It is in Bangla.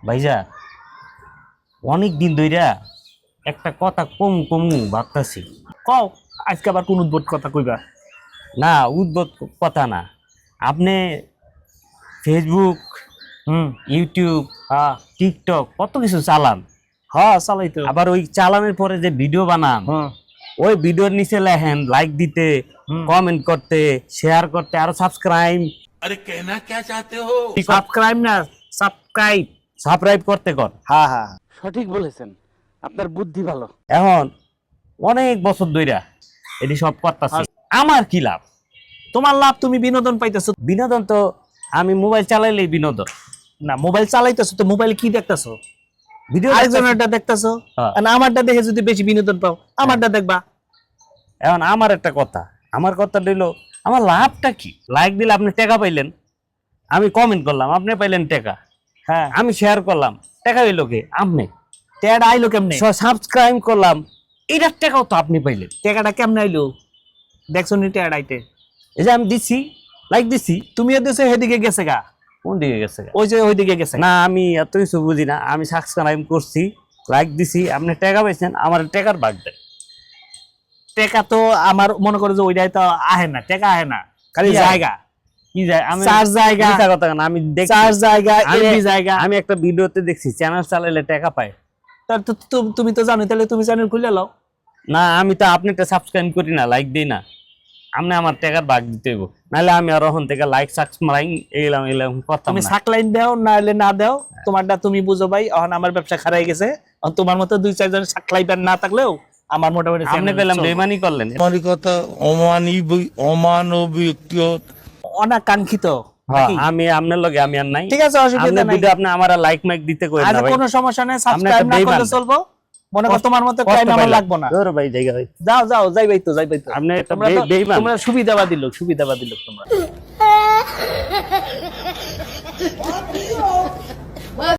ভাইজা অনেক দিন ধইরা একটা কথা কম কম ভাবতাছি। কও আজকে আবার কোন উদ্ভট কথা কইবা? না উদ্ভট কথা না, আপনি ফেসবুক, ইউটিউব, টিকটক কত কিছু চালান। হ্যাঁ চালাইতো। আবার ওই চালানোর পরে যে ভিডিও বানান, ওই ভিডিওর নিচে লেখেন লাইক দিতে, কমেন্ট করতে, শেয়ার করতে, আরো সাবস্ক্রাইব। अरे कहना क्या चाहते हो? সাবস্ক্রাইব না, সাবস্ক্রাইব। সাবস্ক্রাইব করতে কর। হ্যাঁ হ্যাঁ সঠিক বলেছেন, আপনার বুদ্ধি ভালো। এখন অনেক বছর ধইরা এটি সব করতেছি, আমার কি লাভ? তোমার লাভ, তুমি বিনোদন পাইতেছো। বিনোদন তো আমি মোবাইল চালাইলেই বিনোদন। না মোবাইল চালাইতেছো তো মোবাইলে কি দেখতেছো? ভিডিও আরেকজনেরটা দেখতেছো। হ্যাঁ। আর আমারটা দেখে যদি বেশি বিনোদন পাও আমারটা দেখবা। এখন আমার একটা কথা, আমার কথা হইলো আমার লাভটা কি? লাইক দিলে আপনি টাকা পাইলেন, আমি কমেন্ট করলাম আপনি পাইলেন টাকা, হ্যাঁ আমি শেয়ার করলাম টাকা হইলো কে? আপনি। টেড আইলো কেমনে? সাবস্ক্রাইব করলাম, এটার টাকাও তো আপনি পাইলেন। টাকাটা কেমনে আইলো? দেখছো নি টেড আইতে? এই যে আমি দিছি, লাইক দিছি, তুমিও দেশে হেদিকে গেছে গা, কোন দিকে গেছে? ওই যে ওইদিকে গেছে। না আমি এত কিছু বুঝি না, আমি সাবস্ক্রাইব করছি, লাইক দিছি, আপনি টাকা পাইছেন, আমার টাকার ভাগ দেন। টাকা তো আমার মনে করো যে ওইটাই তো আহে না, টাকা আহে না, খালি কি আহে? জায়গা কি যায় আমি চার জায়গা, মিথ্যা কথা না, আমি দেখছি, চার জায়গা, আমি- এমবি জায়গা। আমি একটা ভিডিওতে দেখছি চ্যানেল চালাইলে টাকা পায়। তার তো তুমি তো জানো, তাহলে তুমি চ্যানেল খুলে লাও। না আমি তো আপনারটা সাবস্ক্রাইব করি না, লাইক দিই না, আপনি আমার টাকার ভাগ দিতে হইব, নাহলে আমি আর ওখান থেকে লাইক সাবস্ক্রাইব এলাম এলাম করতাম তুমি না। সাকলাইন দাও না হলে না দাও, তোমারটা তুমি বুঝো ভাই। এখন আমার ব্যবসা খারাই গেছে, এখন তোমার মতো দুই চারজন সাকলাইবার না থাকলেও আমার মোটামুটি আপনি channel পেলাম চলবে। বেমানি করলেন। মানবিকতা অমানবিক অনাকাঙ্ক্ষিত হ্যাঁ, নাকি? আমি আপনার লগে আমি আর নাই। ঠিক আছে, অসুবিধা আপনার নাই। ভিডিও আপনি আমার লাইক মাইক দিতে কই আজ না ভাই। কোনো সমস্যা নেই, আপনি সাবস্ক্রাইব একটা না করলে বেইমান। চলবো। মনে করো তোমার মতো কষ্ট টাইম আমার পাইলাম। লাগবো না। ধরো ভাই জায়গা ভাই, যাও যাও, যাইবাই তো যাইবাই তো। আপনি একটা তোমরা তো- বেইমান। তোমরা সুবিধাবাদী লোক, সুবিধাবাদী লোক তোমরা।